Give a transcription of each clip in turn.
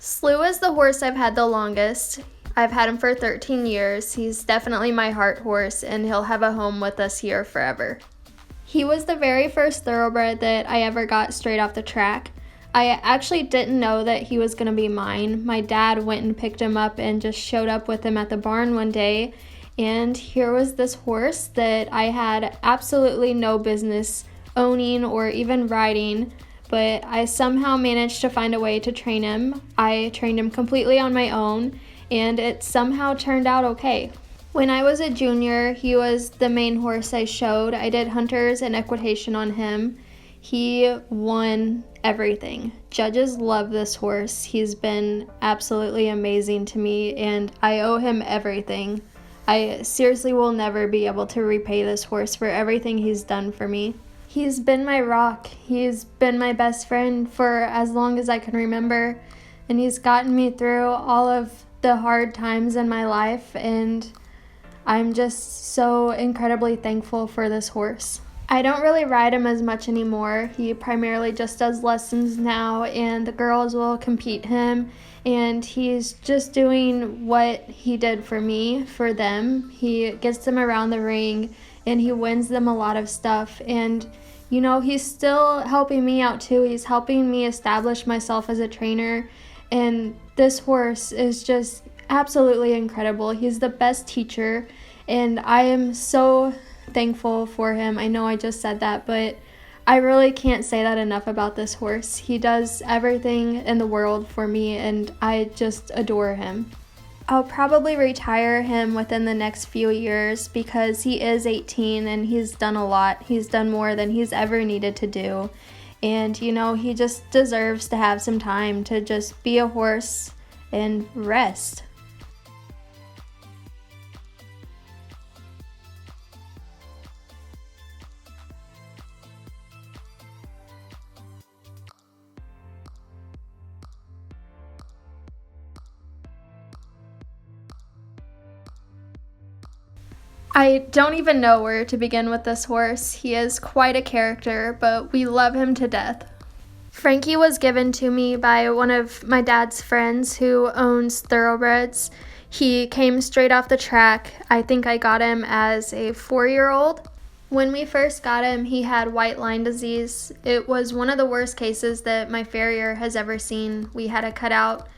Slew is the horse I've had the longest. I've had him for 13 years. He's definitely my heart horse, and he'll have a home with us here forever. He was the very first thoroughbred that I ever got straight off the track. I actually didn't know that he was going to be mine. My dad went and picked him up and just showed up with him at the barn one day, and here was this horse that I had absolutely no business owning or even riding, but I somehow managed to find a way to train him. I trained him completely on my own, and it somehow turned out okay. When I was a junior, he was the main horse I showed. I did hunters and equitation on him. He won everything. Judges love this horse. He's been absolutely amazing to me, and I owe him everything. I seriously will never be able to repay this horse for everything he's done for me. He's been my rock. He's been my best friend for as long as I can remember, and he's gotten me through all of the hard times in my life, and I'm just so incredibly thankful for this horse. I don't really ride him as much anymore. He primarily just does lessons now, and the girls will compete him, and he's just doing what he did for me, for them. He gets them around the ring, and he wins them a lot of stuff, and you know, he's still helping me out too. He's helping me establish myself as a trainer, and this horse is just absolutely incredible. He's the best teacher, and I am so thankful for him. I know I just said that, but I really can't say that enough about this horse. He does everything in the world for me, and I just adore him. I'll probably retire him within the next few years because he is 18 and he's done a lot. He's done more than he's ever needed to do. And, you know, he just deserves to have some time to just be a horse and rest. I don't even know where to begin with this horse. He is quite a character, but we love him to death. Frankie was given to me by one of my dad's friends who owns thoroughbreds. He came straight off the track. I think I got him as a 4-year-old. When we first got him, he had white line disease. It was one of the worst cases that my farrier has ever seen. We had to cut out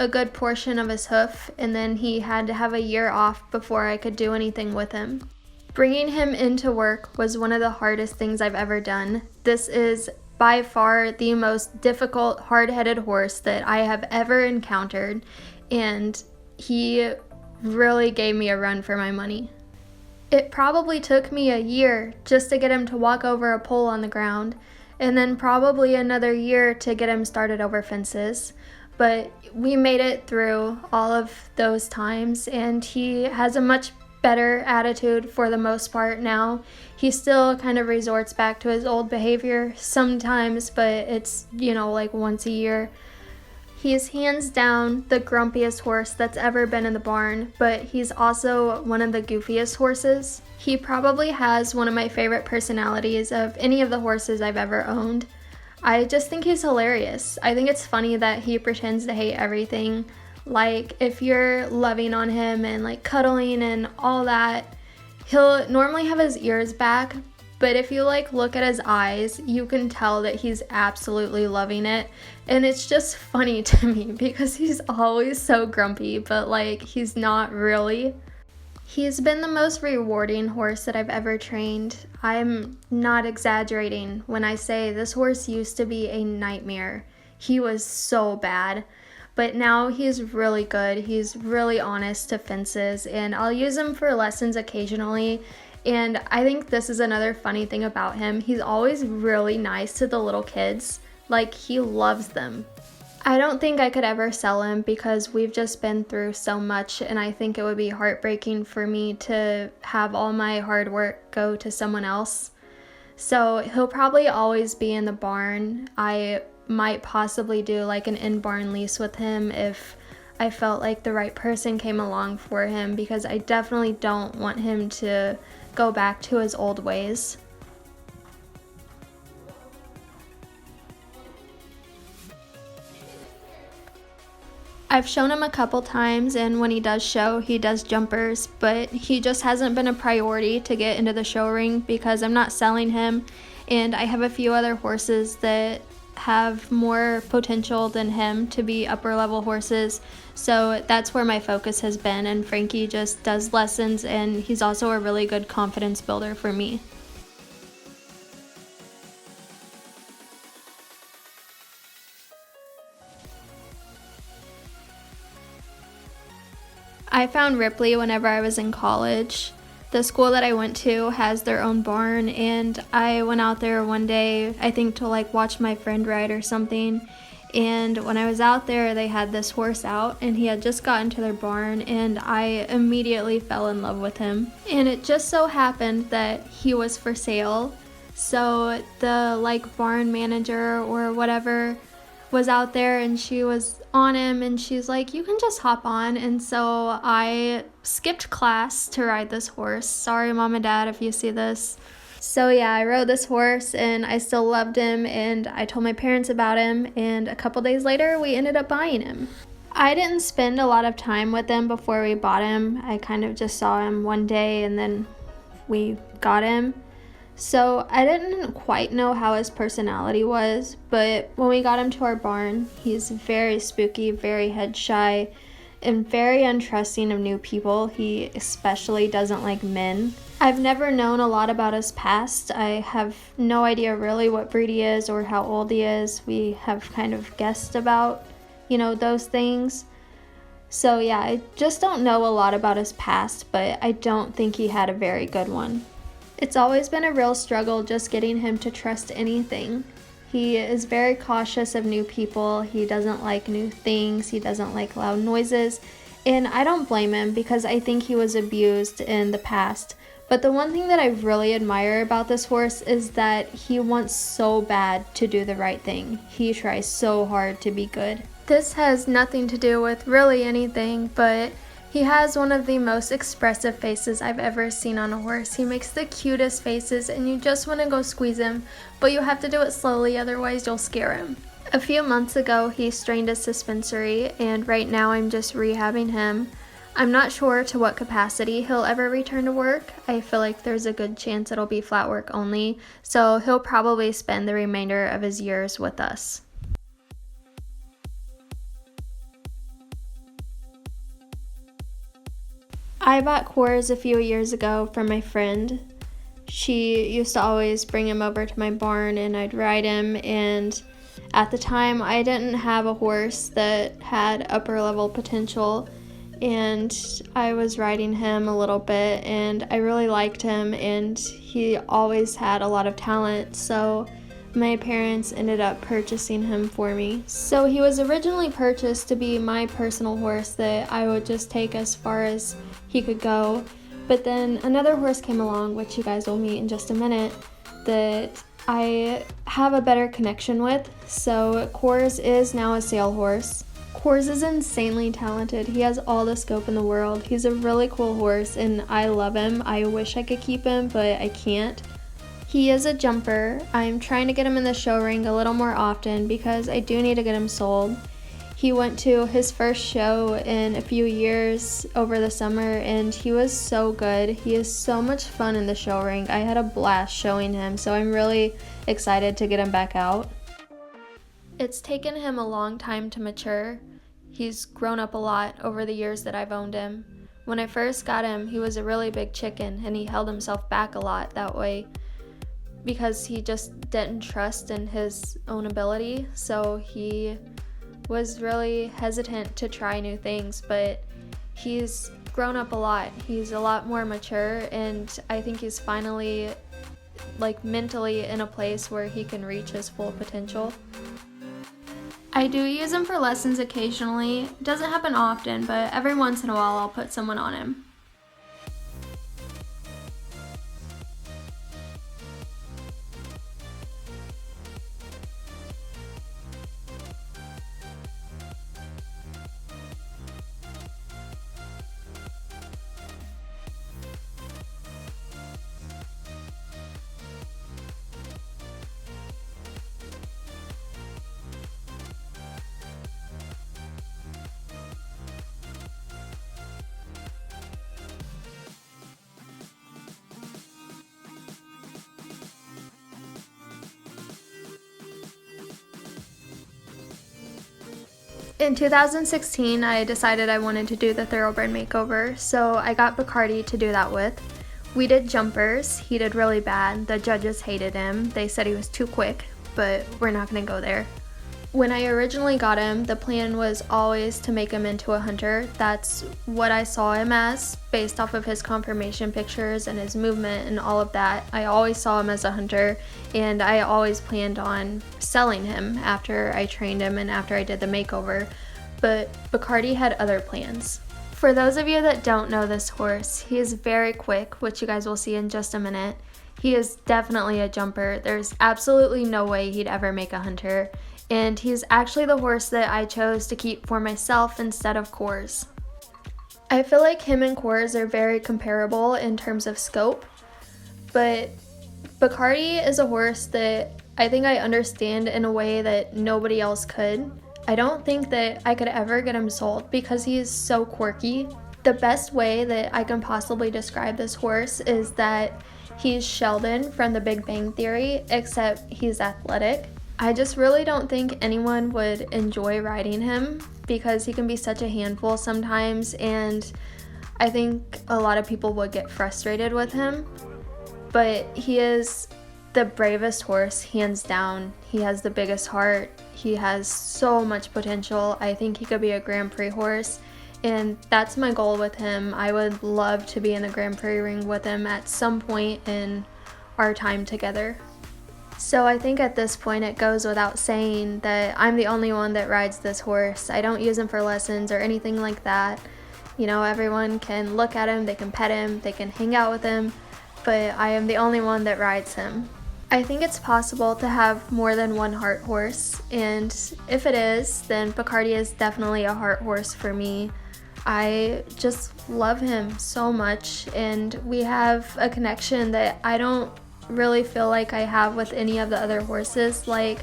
a good portion of his hoof, and then he had to have a year off before I could do anything with him. Bringing him into work was one of the hardest things I've ever done. This is by far the most difficult, hard-headed horse that I have ever encountered, and he really gave me a run for my money. It probably took me a year just to get him to walk over a pole on the ground, and then probably another year to get him started over fences. But we made it through all of those times, and he has a much better attitude for the most part now. He still kind of resorts back to his old behavior sometimes, but it's, you know, like once a year. He's hands down the grumpiest horse that's ever been in the barn, but he's also one of the goofiest horses. He probably has one of my favorite personalities of any of the horses I've ever owned. I just think he's hilarious. I think it's funny that he pretends to hate everything. Like, if you're loving on him and like cuddling and all that, he'll normally have his ears back, but if you like look at his eyes, you can tell that he's absolutely loving it. And it's just funny to me because he's always so grumpy, but like he's not really. He's been the most rewarding horse that I've ever trained. I'm not exaggerating when I say this horse used to be a nightmare. He was so bad, but now he's really good. He's really honest to fences, and I'll use him for lessons occasionally. And I think this is another funny thing about him. He's always really nice to the little kids. Like, he loves them. I don't think I could ever sell him because we've just been through so much, and I think it would be heartbreaking for me to have all my hard work go to someone else. So he'll probably always be in the barn. I might possibly do like an in-barn lease with him if I felt like the right person came along for him, because I definitely don't want him to go back to his old ways. I've shown him a couple times, and when he does show, he does jumpers, but he just hasn't been a priority to get into the show ring because I'm not selling him, and I have a few other horses that have more potential than him to be upper level horses. So that's where my focus has been, and Frankie just does lessons, and he's also a really good confidence builder for me. I found Ripley whenever I was in college. The school that I went to has their own barn, and I went out there one day, I think to like watch my friend ride or something. And when I was out there, they had this horse out, and he had just gotten to their barn, and I immediately fell in love with him. And it just so happened that he was for sale. So the like barn manager or whatever was out there, and she was on him, and she's like, you can just hop on. And so I skipped class to ride this horse. Sorry, mom and dad, if you see this. So yeah, I rode this horse, and I still loved him, and I told my parents about him, and a couple days later we ended up buying him. I didn't spend a lot of time with him before we bought him. I kind of just saw him one day and then we got him. So I didn't quite know how his personality was, but when we got him to our barn, he's very spooky, very head shy, and very untrusting of new people. He especially doesn't like men. I've never known a lot about his past. I have no idea really what breed he is or how old he is. We have kind of guessed about, those things. So yeah, I just don't know a lot about his past, but I don't think he had a very good one. It's always been a real struggle just getting him to trust anything. He is very cautious of new people. He doesn't like new things. He doesn't like loud noises. And I don't blame him because I think he was abused in the past. But the one thing that I really admire about this horse is that he wants so bad to do the right thing. He tries so hard to be good. This has nothing to do with really anything, but he has one of the most expressive faces I've ever seen on a horse. He makes the cutest faces, and you just want to go squeeze him, but you have to do it slowly, otherwise you'll scare him. A few months ago, he strained his suspensory, and right now I'm just rehabbing him. I'm not sure to what capacity he'll ever return to work. I feel like there's a good chance it'll be flat work only, so he'll probably spend the remainder of his years with us. I bought Coors a few years ago from my friend. She used to always bring him over to my barn, and I'd ride him, and at the time I didn't have a horse that had upper level potential, and I was riding him a little bit, and I really liked him, and he always had a lot of talent, so my parents ended up purchasing him for me. So he was originally purchased to be my personal horse that I would just take as far as he could go, but then another horse came along, which you guys will meet in just a minute, that I have a better connection with. So Coors is now a sale horse. Coors is insanely talented. He has all the scope in the world. He's a really cool horse, and I love him. I wish I could keep him, but I can't. He is a jumper. I'm trying to get him in the show ring a little more often because I do need to get him sold. He went to his first show in a few years over the summer, and he was so good. He is so much fun in the show ring. I had a blast showing him, so I'm really excited to get him back out. It's taken him a long time to mature. He's grown up a lot over the years that I've owned him. When I first got him, he was a really big chicken, and he held himself back a lot that way because he just didn't trust in his own ability, so he was really hesitant to try new things, but he's grown up a lot. He's a lot more mature, and I think he's finally mentally in a place where he can reach his full potential. I do use him for lessons occasionally. It doesn't happen often, but every once in a while I'll put someone on him. In 2016, I decided I wanted to do the thoroughbred makeover, so I got Bacardi to do that with. We did jumpers. He did really bad. The judges hated him. They said he was too quick, but we're not going to go there. When I originally got him, the plan was always to make him into a hunter. That's what I saw him as, based off of his confirmation pictures and his movement and all of that. I always saw him as a hunter, and I always planned on selling him after I trained him and after I did the makeover. But Bacardi had other plans. For those of you that don't know this horse, he is very quick, which you guys will see in just a minute. He is definitely a jumper. There's absolutely no way he'd ever make a hunter. And he's actually the horse that I chose to keep for myself instead of Coors. I feel like him and Coors are very comparable in terms of scope, but Bacardi is a horse that I think I understand in a way that nobody else could. I don't think that I could ever get him sold because he is so quirky. The best way that I can possibly describe this horse is that he's Sheldon from The Big Bang Theory, except he's athletic. I just really don't think anyone would enjoy riding him because he can be such a handful sometimes, and I think a lot of people would get frustrated with him. But he is the bravest horse, hands down. He has the biggest heart. He has so much potential. I think he could be a Grand Prix horse, and that's my goal with him. I would love to be in the Grand Prix ring with him at some point in our time together. So I think at this point it goes without saying that I'm the only one that rides this horse. I don't use him for lessons or anything like that. You know, everyone can look at him, they can pet him, they can hang out with him, but I am the only one that rides him. I think it's possible to have more than one heart horse, and if it is, then Bacardi is definitely a heart horse for me. I just love him so much, and we have a connection that I don't really feel like I have with any of the other horses. Like,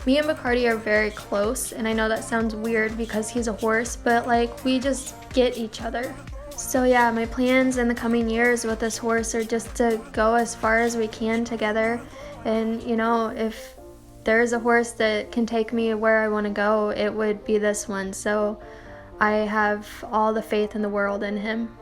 me and Bacardi are very close, and I know that sounds weird because he's a horse, but like, we just get each other. So yeah, my plans in the coming years with this horse are just to go as far as we can together. And you know, if there's a horse that can take me where I want to go, it would be this one. So I have all the faith in the world in him.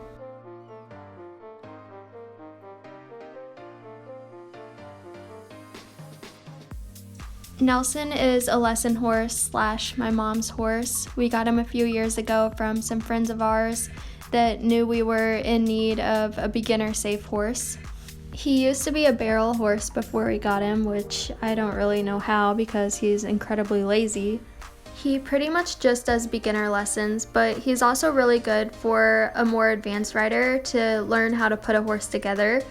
Nelson is a lesson horse / my mom's horse. We got him a few years ago from some friends of ours that knew we were in need of a beginner safe horse. He used to be a barrel horse before we got him, which I don't really know how because he's incredibly lazy. He pretty much just does beginner lessons, but he's also really good for a more advanced rider to learn how to put a horse together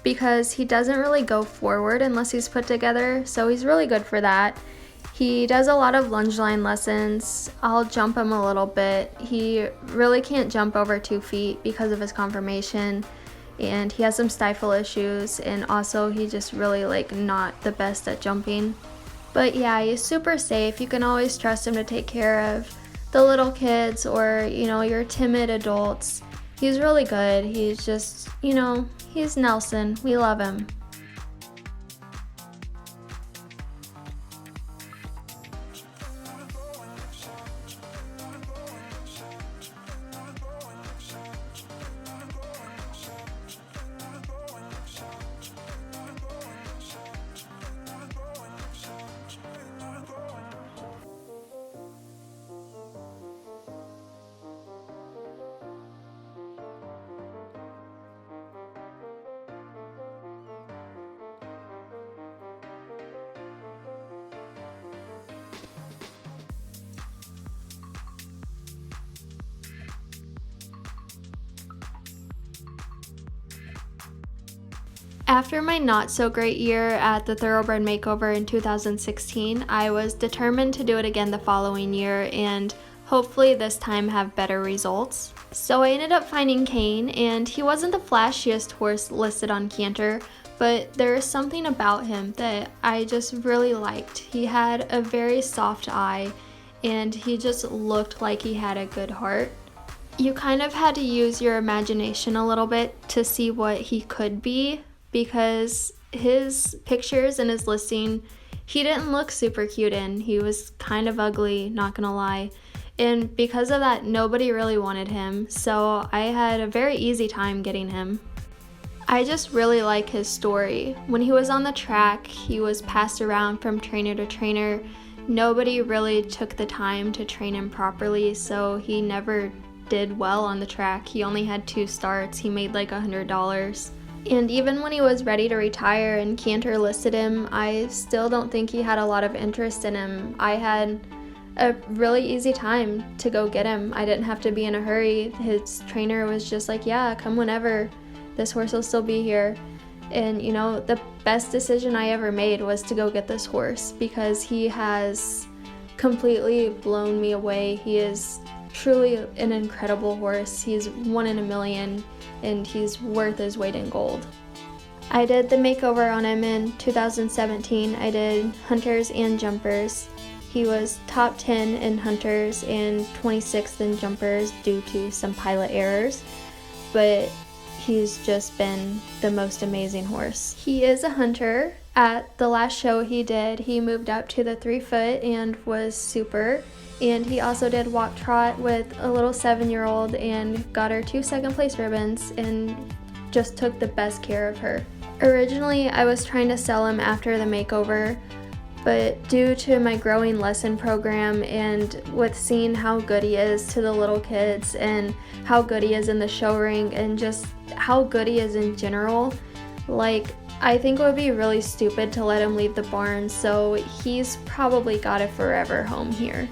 because he doesn't really go forward unless he's put together, so he's really good for that. He does a lot of lunge line lessons. I'll jump him a little bit. He really can't jump over 2 feet because of his conformation, and he has some stifle issues, and also he's just really like not the best at jumping. But yeah, he's super safe. You can always trust him to take care of the little kids or, you know, your timid adults. He's really good. He's just, you know, he's Nelson. We love him. After my not so great year at the Thoroughbred Makeover in 2016, I was determined to do it again the following year and hopefully this time have better results. So I ended up finding Kane, and he wasn't the flashiest horse listed on Canter, but there is something about him that I just really liked. He had a very soft eye and he just looked like he had a good heart. You kind of had to use your imagination a little bit to see what he could be, because his pictures and his listing, he didn't look super cute in. He was kind of ugly, not gonna lie. and because of that, nobody really wanted him, so I had a very easy time getting him. I just really like his story. When he was on the track, he was passed around from trainer to trainer. Nobody really took the time to train him properly, so he never did well on the track. He only had 2 starts. He made like $100. And even when he was ready to retire and Cantor listed him, I still don't think he had a lot of interest in him. I had a really easy time to go get him. I didn't have to be in a hurry. His trainer was just like, yeah, come whenever. This horse will still be here. And you know, the best decision I ever made was to go get this horse because he has completely blown me away. He is truly an incredible horse. He's 1 in a million and he's worth his weight in gold. I did the makeover on him in 2017. I did hunters and jumpers. He was top 10 in hunters and 26th in jumpers due to some pilot errors, but he's just been the most amazing horse. He is a hunter. At the last show he did, he moved up to the 3 foot and was super. And he also did walk trot with a little 7-year-old and got her 2 second place ribbons and just took the best care of her. Originally, I was trying to sell him after the makeover, but due to my growing lesson program and with seeing how good he is to the little kids and how good he is in the show ring and just how good he is in general, like, I think it would be really stupid to let him leave the barn, so he's probably got a forever home here.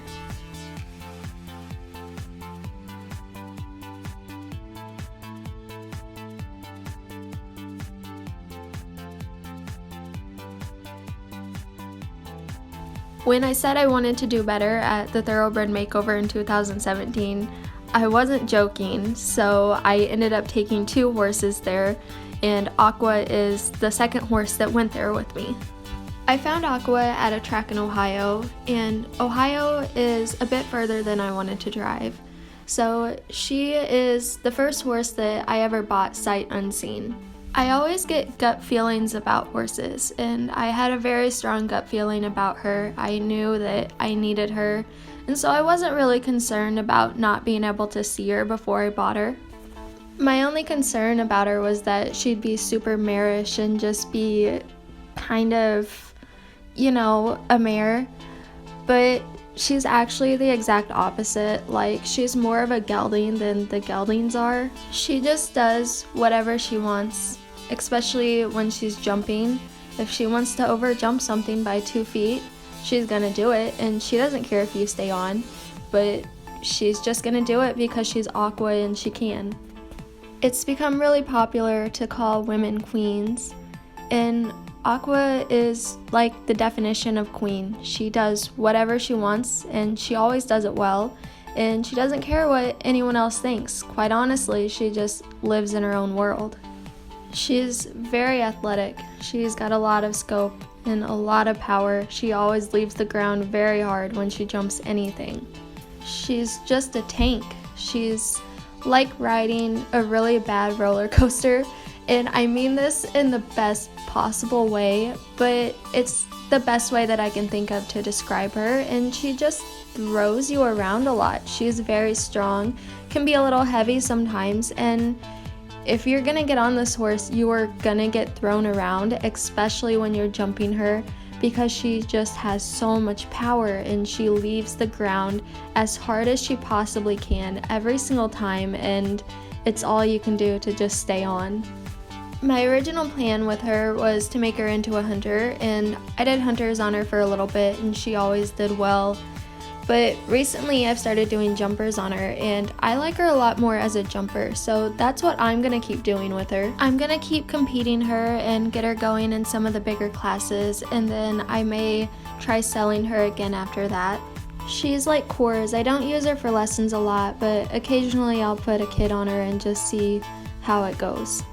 When I said I wanted to do better at the Thoroughbred Makeover in 2017, I wasn't joking, so I ended up taking 2 horses there, and Aqua is the second horse that went there with me. I found Aqua at a track in Ohio, and Ohio is a bit further than I wanted to drive. So she is the first horse that I ever bought sight unseen. I always get gut feelings about horses, and I had a very strong gut feeling about her. I knew that I needed her, and so I wasn't really concerned about not being able to see her before I bought her. My only concern about her was that she'd be super marish and just be kind of, you know, a mare, but she's actually the exact opposite. Like, she's more of a gelding than the geldings are. She just does whatever she wants, especially when she's jumping. If she wants to over jump something by 2 feet, she's gonna do it, and she doesn't care if you stay on, but she's just gonna do it because she's Aqua and she can. It's become really popular to call women queens, and Aqua is like the definition of queen. She does whatever she wants, and she always does it well, and she doesn't care what anyone else thinks. Quite honestly, she just lives in her own world. She's very athletic. She's got a lot of scope and a lot of power. She always leaves the ground very hard when she jumps anything. She's just a tank. She's like riding a really bad roller coaster, and I mean this in the best possible way, but it's the best way that I can think of to describe her, and she just throws you around a lot. She's very strong, can be a little heavy sometimes, and if you're gonna get on this horse, you are gonna get thrown around, especially when you're jumping her, because she just has so much power and she leaves the ground as hard as she possibly can every single time, and it's all you can do to just stay on. My original plan with her was to make her into a hunter, and I did hunters on her for a little bit and she always did well. But recently I've started doing jumpers on her, and I like her a lot more as a jumper, so that's what I'm gonna keep doing with her. I'm gonna keep competing her and get her going in some of the bigger classes, and then I may try selling her again after that. She's like Coors. I don't use her for lessons a lot, but occasionally I'll put a kid on her and just see how it goes.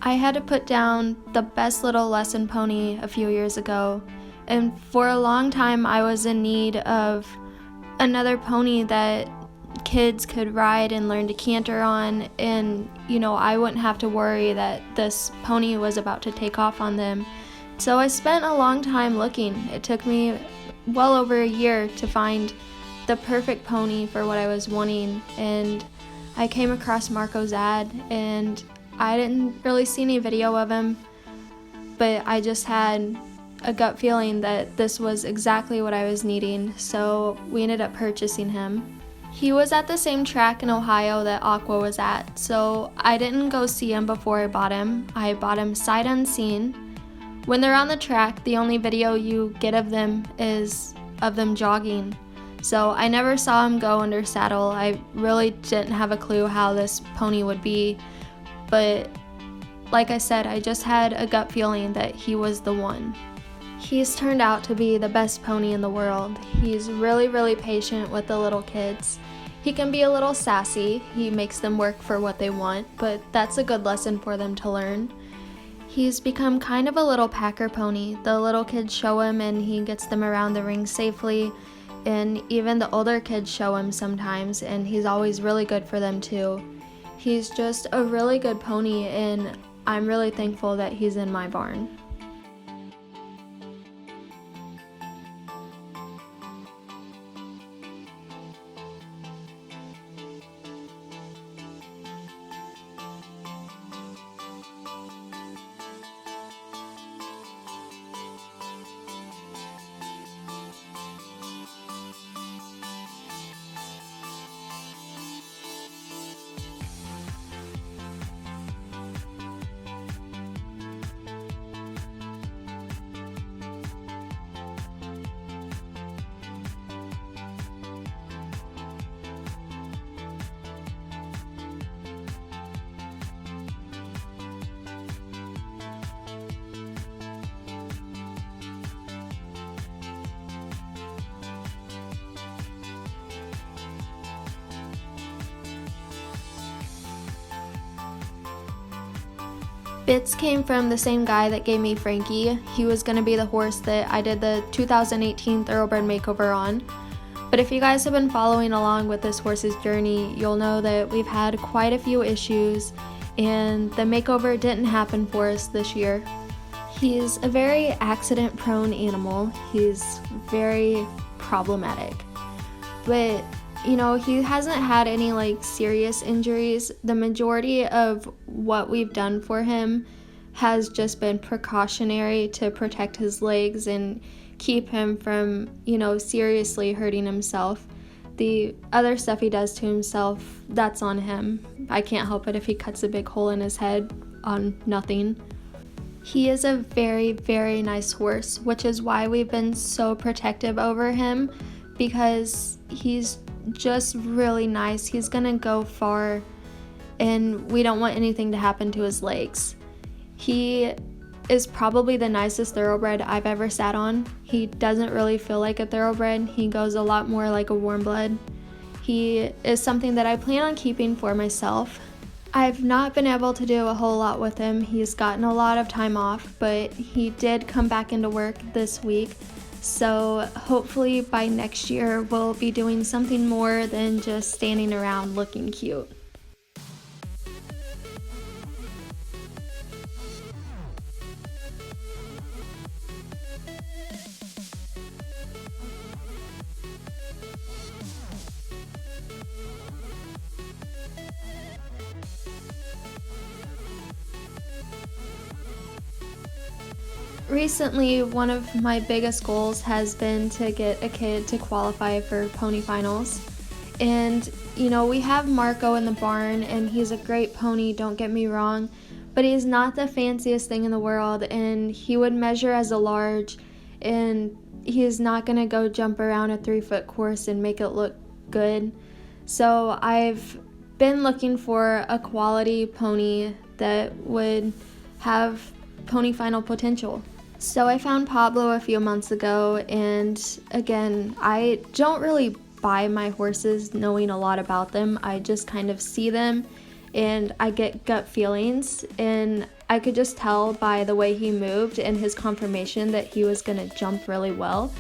I had to put down the best little lesson pony a few years ago, and for a long time I was in need of another pony that kids could ride and learn to canter on, and I wouldn't have to worry that this pony was about to take off on them. So I spent a long time looking. It took me well over a year to find the perfect pony for what I was wanting, and I came across Marco's ad, and I didn't really see any video of him, but I just had a gut feeling that this was exactly what I was needing, so we ended up purchasing him. He was at the same track in Ohio that Aqua was at, so I didn't go see him before I bought him. I bought him sight unseen. When they're on the track, the only video you get of them is of them jogging. So I never saw him go under saddle. I really didn't have a clue how this pony would be, but like I said, I just had a gut feeling that he was the one. He's turned out to be the best pony in the world. He's really, really patient with the little kids. He can be a little sassy. He makes them work for what they want, but that's a good lesson for them to learn. He's become kind of a little packer pony. The little kids show him and he gets them around the ring safely, and even the older kids show him sometimes, and he's always really good for them too. He's just a really good pony, and I'm really thankful that he's in my barn. Bits came from the same guy that gave me Frankie. He was going to be the horse that I did the 2018 Thoroughbred makeover on. But if you guys have been following along with this horse's journey, you'll know that we've had quite a few issues, and the makeover didn't happen for us this year. He's a very accident-prone animal. He's very problematic. But he hasn't had any serious injuries. The majority of what we've done for him has just been precautionary to protect his legs and keep him from, seriously hurting himself. The other stuff he does to himself, that's on him. I can't help it if he cuts a big hole in his head on nothing. He is a very, very nice horse, which is why we've been so protective over him, because he's just really nice. He's gonna go far, and we don't want anything to happen to his legs. He is probably the nicest thoroughbred I've ever sat on. He doesn't really feel like a thoroughbred. He goes a lot more like a warm blood. He is something that I plan on keeping for myself. I've not been able to do a whole lot with him. He's gotten a lot of time off, but he did come back into work this week. So hopefully by next year we'll be doing something more than just standing around looking cute. Recently, one of my biggest goals has been to get a kid to qualify for pony finals. And, we have Marco in the barn, and he's a great pony, don't get me wrong, but he's not the fanciest thing in the world, and he would measure as a large, and he's not going to go jump around a 3-foot course and make it look good. So I've been looking for a quality pony that would have pony final potential. So I found Pablo a few months ago, and again, I don't really buy my horses knowing a lot about them. I just kind of see them and I get gut feelings, and I could just tell by the way he moved and his confirmation that he was going to jump really well.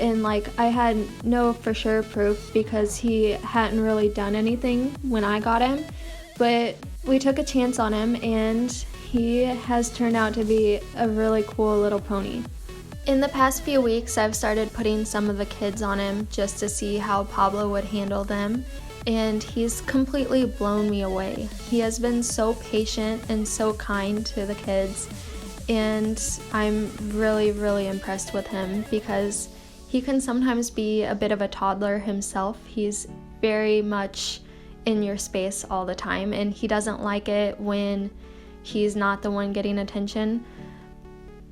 and like I had no for sure proof because he hadn't really done anything when I got him, but we took a chance on him and he has turned out to be a really cool little pony. In the past few weeks, I've started putting some of the kids on him just to see how Pablo would handle them, and he's completely blown me away. He has been so patient and so kind to the kids, and I'm really, really impressed with him because he can sometimes be a bit of a toddler himself. He's very much in your space all the time, and he doesn't like it when he's not the one getting attention.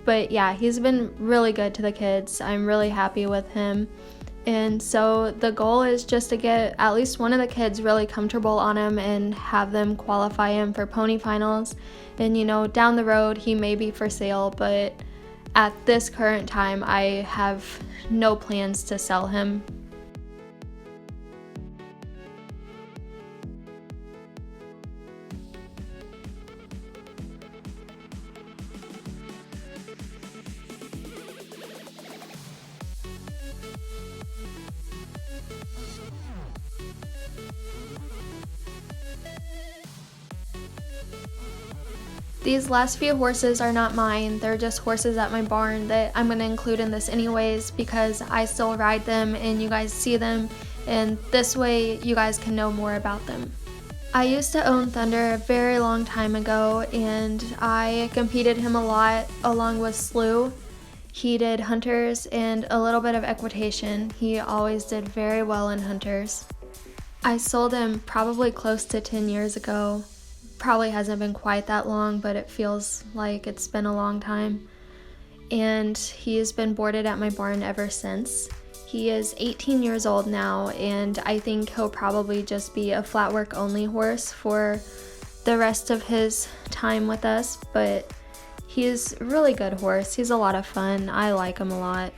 But yeah, he's been really good to the kids. I'm really happy with him. And so the goal is just to get at least one of the kids really comfortable on him and have them qualify him for pony finals. And you know, down the road he may be for sale, but at this current time I have no plans to sell him. These last few horses are not mine, they're just horses at my barn that I'm going to include in this anyways because I still ride them and you guys see them, and this way you guys can know more about them. I used to own Thunder a very long time ago and I competed him a lot along with Slew. He did hunters and a little bit of equitation. He always did very well in hunters. I sold him probably close to 10 years ago. Probably hasn't been quite that long, but it feels like it's been a long time. And he's been boarded at my barn ever since. He is 18 years old now, and I think he'll probably just be a flatwork only horse for the rest of his time with us, but he's a really good horse. He's a lot of fun. I like him a lot.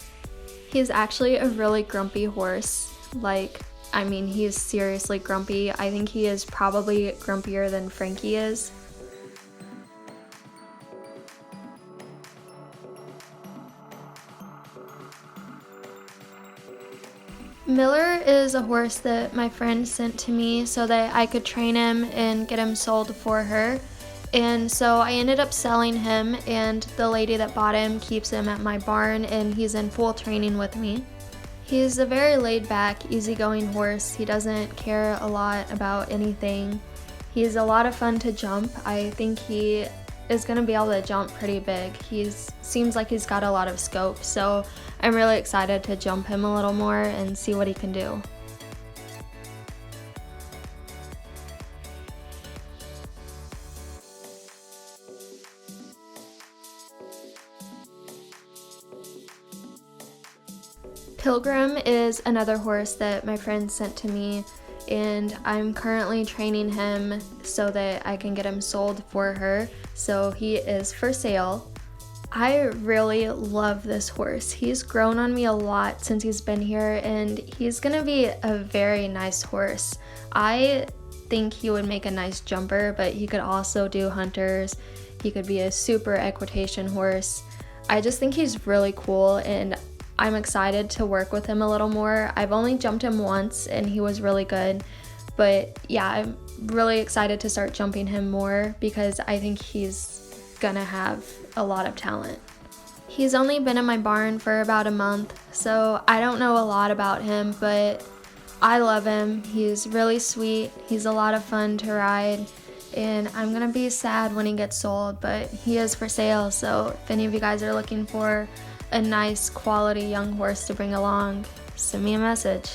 He's actually a really grumpy horse. He's seriously grumpy. I think he is probably grumpier than Frankie is. Miller is a horse that my friend sent to me so that I could train him and get him sold for her. And so I ended up selling him, and the lady that bought him keeps him at my barn and he's in full training with me. He's a very laid-back, easygoing horse. He doesn't care a lot about anything. He's a lot of fun to jump. I think he is going to be able to jump pretty big. He seems like he's got a lot of scope, so I'm really excited to jump him a little more and see what he can do. Pilgrim is another horse that my friend sent to me, and I'm currently training him so that I can get him sold for her, so he is for sale. I really love this horse. He's grown on me a lot since he's been here, and he's gonna be a very nice horse. I think he would make a nice jumper, but he could also do hunters. He could be a super equitation horse. I just think he's really cool, and I'm excited to work with him a little more. I've only jumped him once and he was really good, but yeah, I'm really excited to start jumping him more because I think he's gonna have a lot of talent. He's only been in my barn for about a month, so I don't know a lot about him, but I love him. He's really sweet. He's a lot of fun to ride, and I'm gonna be sad when he gets sold, but he is for sale, so if any of you guys are looking for a nice quality young horse to bring along, send me a message.